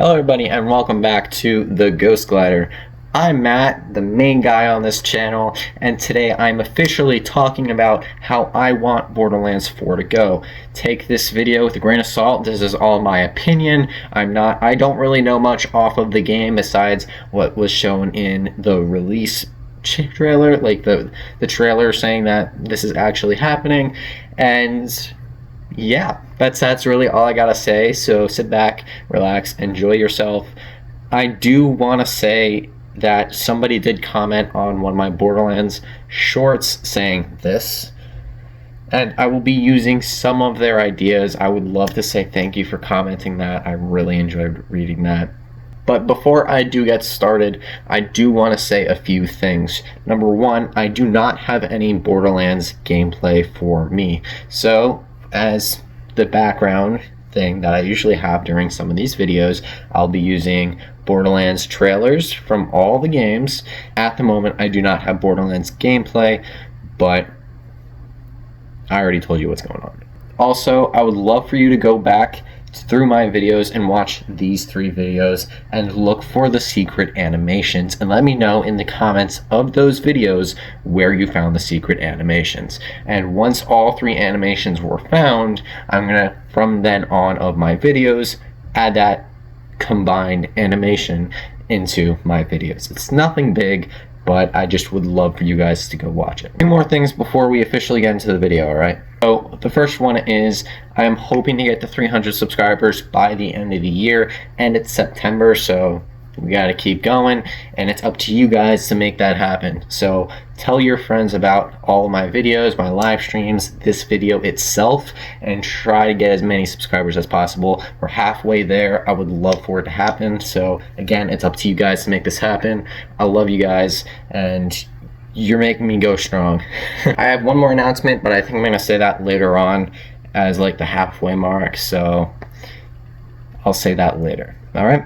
Hello everybody and welcome back to the Ghost Glider. I'm Matt, the main guy on this channel, and today I'm officially talking about how I want Borderlands 4 to go. Take this video with a grain of salt. This is all my opinion. I don't really know much off of the game besides what was shown in the release trailer, like the trailer saying that this is actually happening, and yeah, that's really all I gotta say. So sit back, relax, enjoy yourself. I do want to say that somebody did comment on one of my Borderlands shorts saying this, and I will be using some of their ideas. I would love to say thank you for commenting that. I really enjoyed reading that. But before I do get started, I do want to say a few things. Number one, I do not have any Borderlands gameplay for me. So as the background thing that I usually have during some of these videos, I'll be using Borderlands trailers from all the games. At the moment, I do not have Borderlands gameplay, but I already told you what's going on. Also, I would love for you to go back through my videos and watch these 3 videos and look for the secret animations, and let me know in the comments of those videos where you found the secret animations. And once all 3 animations were found, I'm gonna, from then on of my videos, add that combined animation into my videos. It's nothing big, but I just would love for you guys to go watch it. 2 more things before we officially get into the video, alright? So the first one is I am hoping to get to 300 subscribers by the end of the year, and it's September, so we gotta keep going, and it's up to you guys to make that happen. So tell your friends about all of my videos, my live streams, this video itself, and try to get as many subscribers as possible. We're halfway there. I would love for it to happen. So again, it's up to you guys to make this happen. I love you guys, and you're making me go strong. I have one more announcement, but I think I'm gonna say that later on as like the halfway mark, so I'll say that later. All right,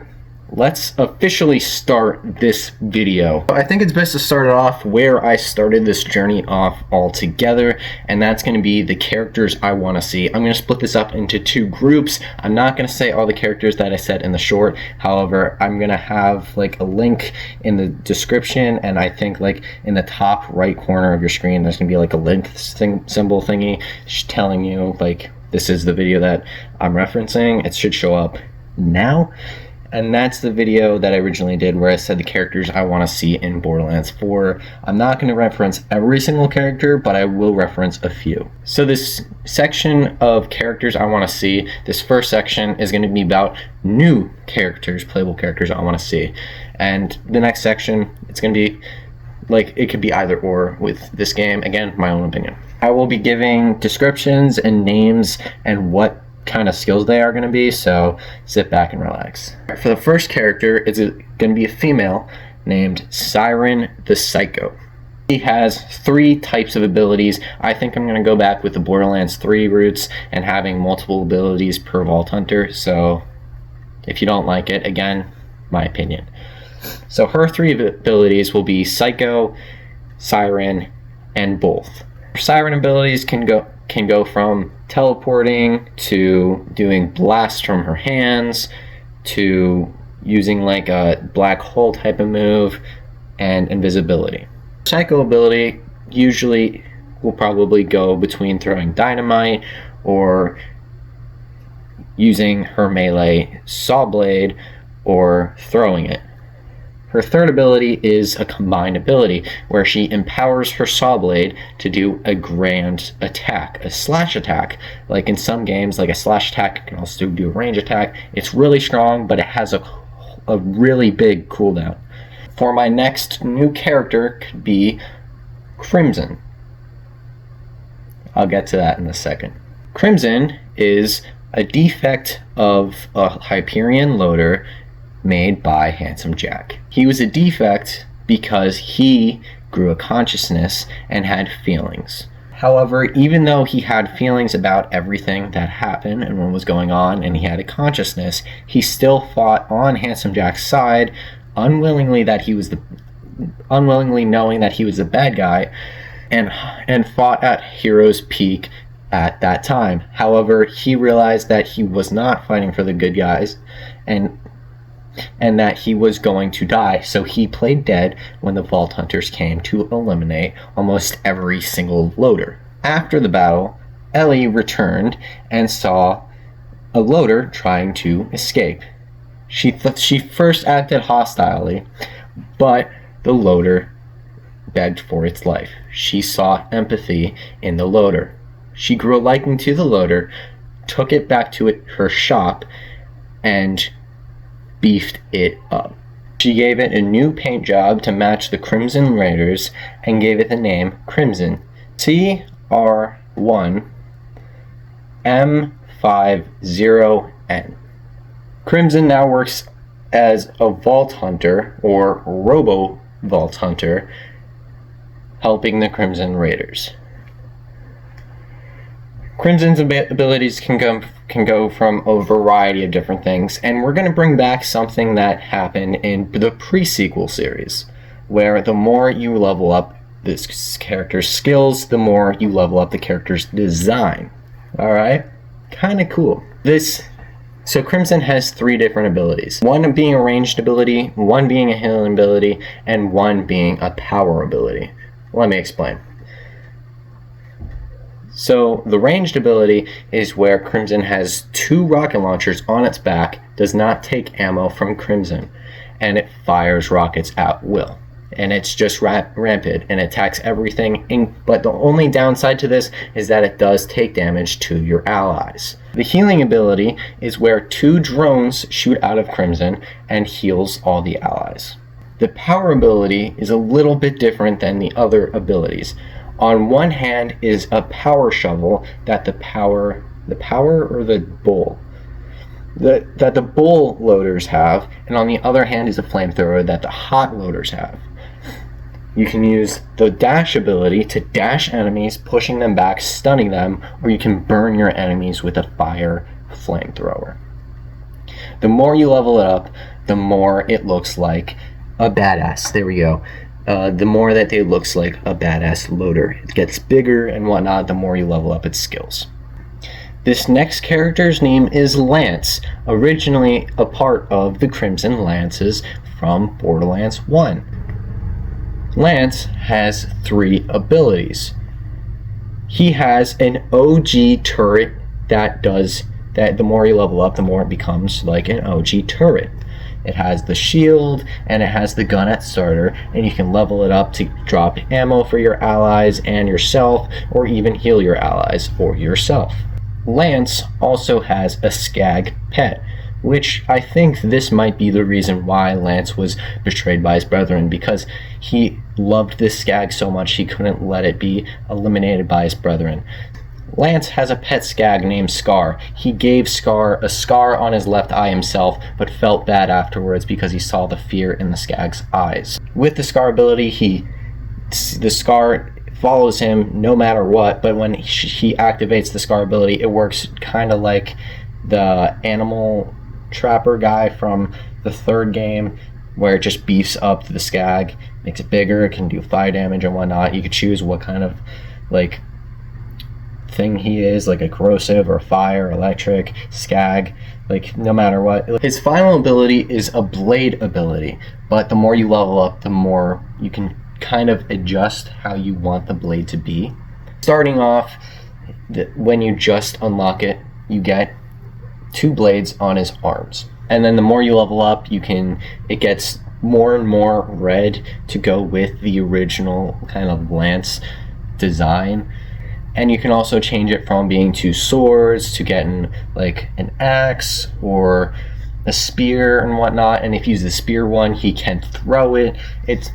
let's officially start this video. I think it's best to start it off where I started this journey off altogether, and that's going to be the characters I want to see. I'm going to split this up into 2 groups. I'm not going to say all the characters that I said in the short. However, I'm going to have like a link in the description, and I think like in the top right corner of your screen there's going to be like a link symbol thingy telling you like this is the video that I'm referencing. It should show up now. And that's the video that I originally did where I said the characters I want to see in Borderlands 4. I'm not going to reference every single character, but I will reference a few. So this section of characters I want to see, this first section is going to be about new characters, playable characters I want to see. And the next section, it's going to be like, it could be either or with this game. Again, my own opinion. I will be giving descriptions and names and what kind of skills they are going to be, so sit back and relax. For the first character, it's going to be a female named Siren the Psycho. He has 3 types of abilities. I think I'm going to go back with the Borderlands 3 roots and having multiple abilities per Vault Hunter, so if you don't like it, again, my opinion. So her 3 abilities will be Psycho, Siren, and both. Siren abilities can go from teleporting to doing blasts from her hands to using like a black hole type of move and invisibility. Psycho ability usually will probably go between throwing dynamite or using her melee saw blade or throwing it. Her third ability is a combined ability where she empowers her saw blade to do a grand attack, a slash attack. Like in some games, like a slash attack can also do a range attack. It's really strong, but it has a really big cooldown. For my next new character could be Crimson. I'll get to that in a second. Crimson is a defect of a Hyperion loader made by Handsome Jack. He was a defect because he grew a consciousness and had feelings. However, even though he had feelings about everything that happened and what was going on, and he had a consciousness, he still fought on Handsome Jack's side, unwillingly knowing that he was a bad guy, and fought at Hero's Peak at that time. However, he realized that he was not fighting for the good guys, and and that he was going to die, so he played dead when the Vault Hunters came to eliminate almost every single loader. After the battle, Ellie returned and saw a loader trying to escape. She first acted hostilely, but the loader begged for its life. She saw empathy in the loader. She grew a liking to the loader, took it back to her shop, and beefed it up. She gave it a new paint job to match the Crimson Raiders and gave it the name Crimson. CR1 M50N. Crimson now works as a Vault Hunter, or Robo Vault Hunter, helping the Crimson Raiders. Crimson's abilities can go from a variety of different things, and we're going to bring back something that happened in the pre-sequel series, where the more you level up this character's skills, the more you level up the character's design. Alright? Kind of cool. So Crimson has 3 different abilities. One being a ranged ability, one being a healing ability, and one being a power ability. Let me explain. So the ranged ability is where Crimson has 2 rocket launchers on its back, does not take ammo from Crimson, and it fires rockets at will. And it's just rampant and attacks everything, but the only downside to this is that it does take damage to your allies. The healing ability is where 2 drones shoot out of Crimson and heals all the allies. The power ability is a little bit different than the other abilities. On one hand is a power shovel that the bull loaders have, and on the other hand is a flamethrower that the hot loaders have. You can use the dash ability to dash enemies, pushing them back, stunning them, or you can burn your enemies with a fire flamethrower. The more you level it up, the more it looks like a badass. There we go. The more that it looks like a badass loader. It gets bigger and whatnot the more you level up its skills. This next character's name is Lance, originally a part of the Crimson Lances from Borderlands 1. Lance has 3 abilities. He has an OG turret that the more you level up, the more it becomes like an OG turret. It has the shield, and it has the gun at starter, and you can level it up to drop ammo for your allies and yourself, or even heal your allies or yourself. Lance also has a skag pet, which I think this might be the reason why Lance was betrayed by his brethren, because he loved this skag so much he couldn't let it be eliminated by his brethren. Lance has a pet skag named Scar. He gave Scar a scar on his left eye himself, but felt bad afterwards because he saw the fear in the skag's eyes. With the Scar ability, the Scar follows him no matter what, but when he activates the Scar ability, it works kind of like the animal trapper guy from the 3rd game, where it just beefs up the skag, makes it bigger, it can do fire damage and whatnot. You could choose what kind of thing he is, like a corrosive or fire, electric, skag, no matter what. His final ability is a blade ability, but the more you level up, the more you can kind of adjust how you want the blade to be. Starting off, when you just unlock it, you get 2 blades on his arms, and then the more you level up, it gets more and more red to go with the original kind of Lance design. And you can also change it from being 2 swords to getting an axe or a spear and whatnot. And if you use the spear one, he can throw it. It's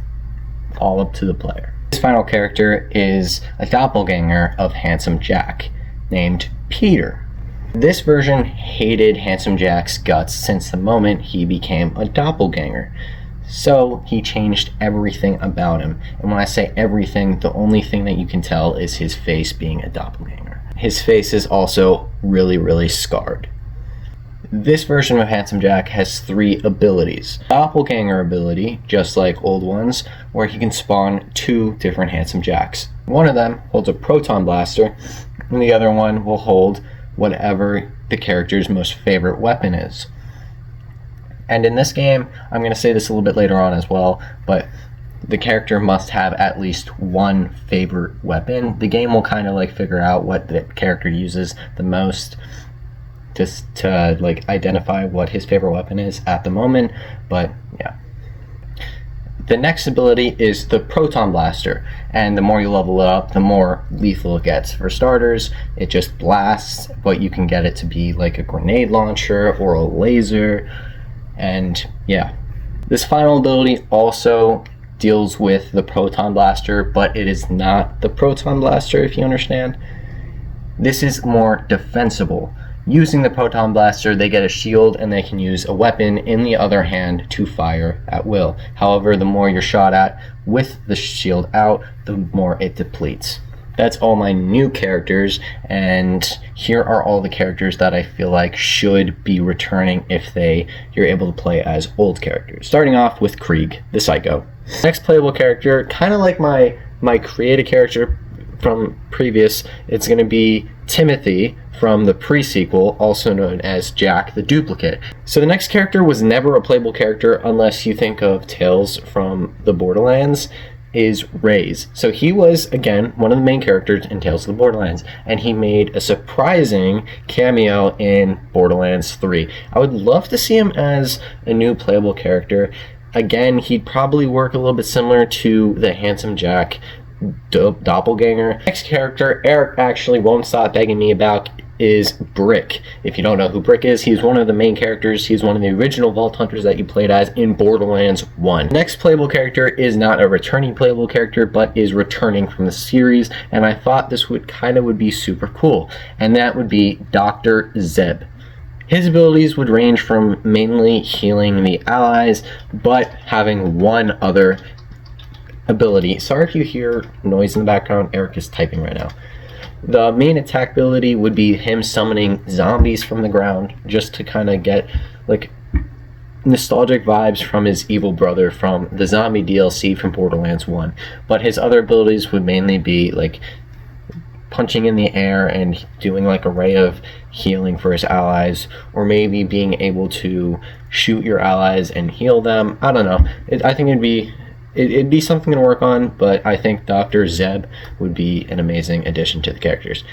all up to the player. This final character is a doppelganger of Handsome Jack named Peter. This version hated Handsome Jack's guts since the moment he became a doppelganger. So he changed everything about him. And when I say everything, the only thing that you can tell is his face being a doppelganger. His face is also really, really scarred. This version of Handsome Jack has 3 abilities. Doppelganger ability, just like old ones, where he can spawn 2 different Handsome Jacks. One of them holds a proton blaster, and the other one will hold whatever the character's most favorite weapon is. And in this game, I'm going to say this a little bit later on as well, but the character must have at least one favorite weapon. The game will kind of like figure out what the character uses the most, just to like identify what his favorite weapon is at the moment. But yeah. The next ability is the Proton Blaster, and the more you level it up, the more lethal it gets. For starters, it just blasts, but you can get it to be like a grenade launcher or a laser, and yeah. This final ability also deals with the Proton Blaster, but it is not the Proton Blaster, if you understand. This is more defensible. Using the Proton Blaster, they get a shield and they can use a weapon in the other hand to fire at will. However, the more you're shot at with the shield out, the more it depletes. That's all my new characters, and here are all the characters that I feel like should be returning if you're able to play as old characters. Starting off with Krieg, the Psycho. Next playable character, kind of like my created character from previous, it's going to be Timothy from the pre-sequel, also known as Jack the Duplicate. So the next character was never a playable character unless you think of Tails from the Borderlands, is Ray's. So he was, again, one of the main characters in Tales of the Borderlands, and he made a surprising cameo in Borderlands 3. I would love to see him as a new playable character. Again, he'd probably work a little bit similar to the Handsome Jack doppelganger. Next character Eric actually won't stop begging me about is Brick. If you don't know who Brick is, he's one of the main characters. He's one of the original Vault Hunters that you played as in Borderlands 1. Next playable character is not a returning playable character, but is returning from the series, and I thought this would be super cool, and that would be Dr. Zeb. His abilities would range from mainly healing the allies, but having one other ability. Sorry if you hear noise in the background, Eric is typing right now. The main attack ability would be him summoning zombies from the ground, just to kind of get like nostalgic vibes from his evil brother from the zombie DLC from Borderlands 1. But his other abilities would mainly be like punching in the air and doing like a ray of healing for his allies, or maybe being able to shoot your allies and heal them. I don't know. I think it'd be something to work on, but I think Dr. Zeb would be an amazing addition to the characters.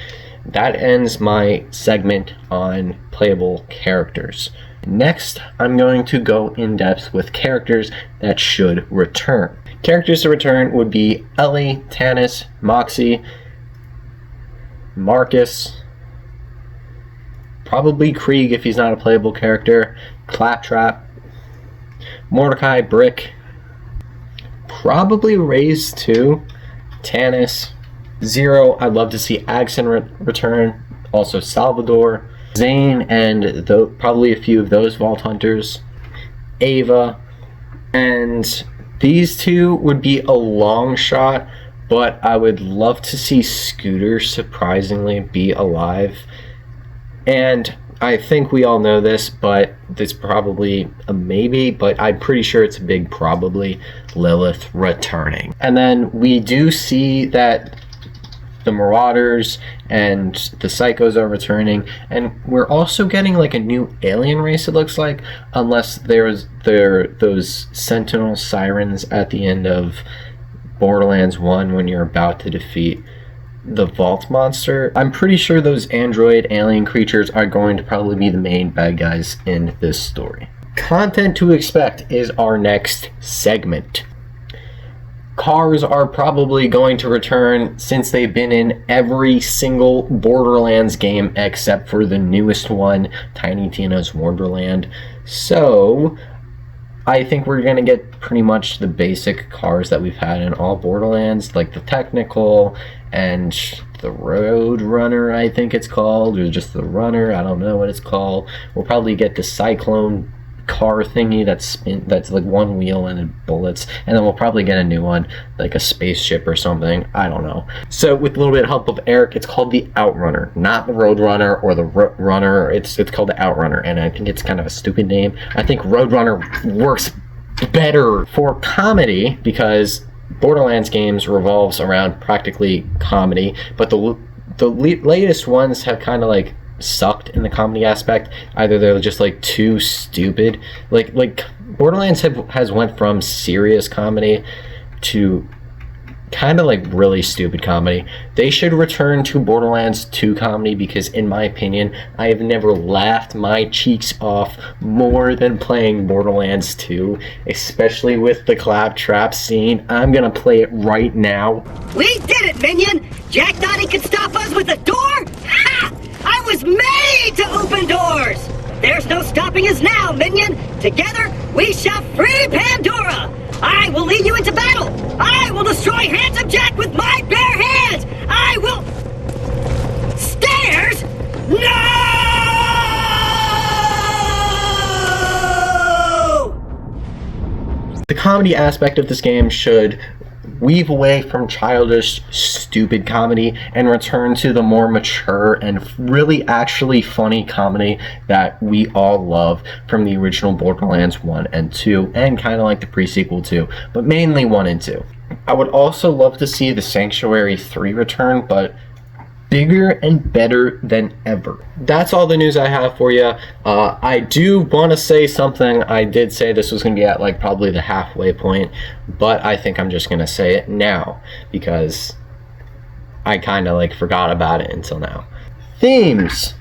That ends my segment on playable characters. Next, I'm going to go in depth with characters that should return. Characters to return would be Ellie, Tannis, Moxie, Marcus, probably Krieg if he's not a playable character, Claptrap, Mordecai, Brick, probably Raze too, Tannis, Zero. I'd love to see Agson return, also Salvador, Zane, and probably a few of those Vault Hunters, Ava, and these two would be a long shot, but I would love to see Scooter surprisingly be alive. And I think we all know this, but it's probably a maybe, but I'm pretty sure it's a big probably, Lilith returning. And then we do see that the Marauders and the Psychos are returning, and we're also getting like a new alien race, it looks like, unless there are those Sentinel Sirens at the end of Borderlands 1 when you're about to defeat the Vault Monster. I'm pretty sure those android alien creatures are going to probably be the main bad guys in this story. Content to expect is our next segment. Cars are probably going to return since they've been in every single Borderlands game except for the newest one, Tiny Tina's Wonderland. So I think we're going to get pretty much the basic cars that we've had in all Borderlands, like the Technical and the Road Runner, I think it's called, or just the Runner, I don't know what it's called. We'll probably get the Cyclone car thingy that's like one wheel and it bullets, and then we'll probably get a new one, like a spaceship or something, I don't know. So with a little bit of help of Eric, it's called the Outrunner, not the Road Runner or the Runner. It's called the Outrunner, and I think it's kind of a stupid name. I think Road Runner works better for comedy because Borderlands games revolves around practically comedy, but the latest ones have kind of like sucked in the comedy aspect. Either they're just like too stupid. Like Borderlands has went from serious comedy to kind of like really stupid comedy. They should return to Borderlands 2 comedy, because in my opinion, I have never laughed my cheeks off more than playing Borderlands 2, especially with the claptrap scene. I'm gonna play it right now. We did it, Minion! Jack thought he could stop us with a door? Ha! I was made to open doors! There's no stopping us now, Minion! Together, we shall free Pandora! I will lead you into battle! I will destroy Handsome Jack with my bare hands! I will... Stairs? No! The comedy aspect of this game should weave away from childish, stupid comedy and return to the more mature and really actually funny comedy that we all love from the original Borderlands 1 and 2, and kind of like the pre-sequel too, but mainly 1 and 2. I would also love to see the Sanctuary 3 return, but bigger and better than ever. That's all the news I have for you. I do want to say something. I did say this was going to be at like probably the halfway point, but I think I'm just going to say it now because I kind of like forgot about it until now. Themes.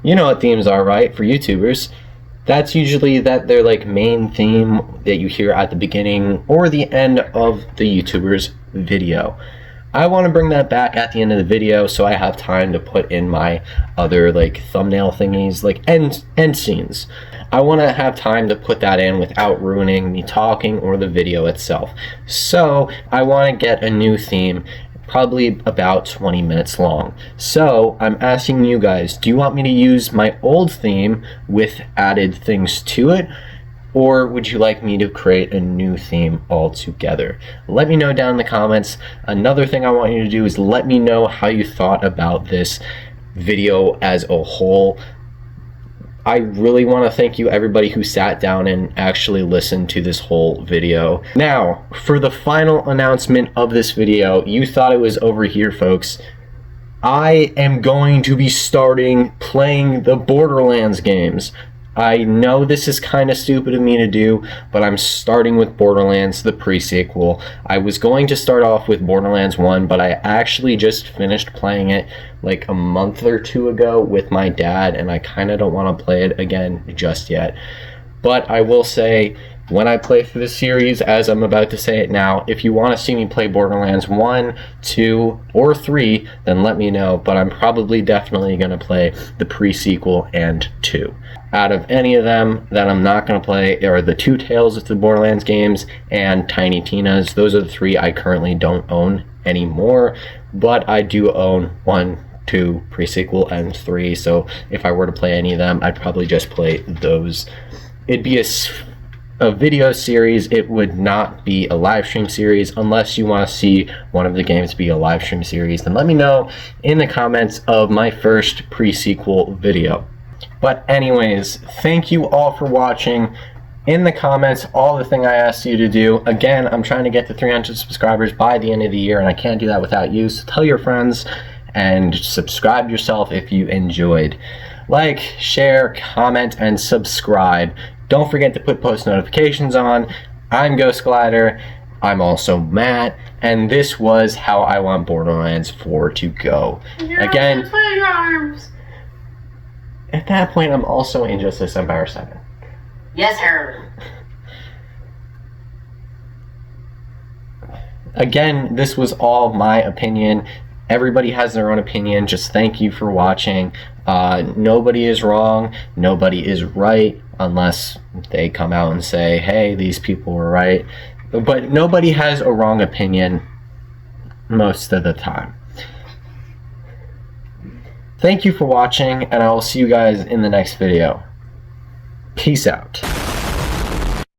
You know what themes are, right? For YouTubers. That's usually their like main theme that you hear at the beginning or the end of the YouTuber's video. I want to bring that back at the end of the video so I have time to put in my other like thumbnail thingies, like end scenes. I want to have time to put that in without ruining me talking or the video itself. So I want to get a new theme, probably about 20 minutes long. So I'm asking you guys, do you want me to use my old theme with added things to it? Or would you like me to create a new theme altogether? Let me know down in the comments. Another thing I want you to do is let me know how you thought about this video as a whole. I really want to thank you, everybody who sat down and actually listened to this whole video. Now, for the final announcement of this video, you thought it was over here, folks. I am going to be starting playing the Borderlands games. I know this is kind of stupid of me to do, but I'm starting with Borderlands, the pre-sequel. I was going to start off with Borderlands 1, but I actually just finished playing it like a month or two ago with my dad, and I kind of don't want to play it again just yet. But I will say, when I play through the series, as I'm about to say it now, if you want to see me play Borderlands 1, 2, or 3, then let me know, but I'm probably definitely going to play the pre-sequel and 2. Out of any of them that I'm not going to play are the two Tales of the Borderlands games and Tiny Tina's. Those are the 3 I currently don't own anymore, but I do own 1, 2, pre-sequel, and 3, so if I were to play any of them, I'd probably just play those. It'd be a video series. It would not be a live stream series. Unless you want to see one of the games be a live stream series, then let me know in the comments of my first pre-sequel video. But anyways, thank you all for watching. In the comments, all the thing I asked you to do. Again, I'm trying to get to 300 subscribers by the end of the year, and I can't do that without you, so tell your friends and subscribe yourself if you enjoyed. Like, share, comment, and subscribe. Don't forget to put post notifications on. I'm Ghost Glider. I'm also Matt, and this was how I want Borderlands 4 to go. Again, at that point, I'm also Injustice Empire 7. Yes, sir. Again, this was all my opinion. Everybody has their own opinion. Just thank you for watching. Nobody is wrong. Nobody is right, unless they come out and say, hey, these people were right. But nobody has a wrong opinion most of the time. Thank you for watching, and I will see you guys in the next video. Peace out.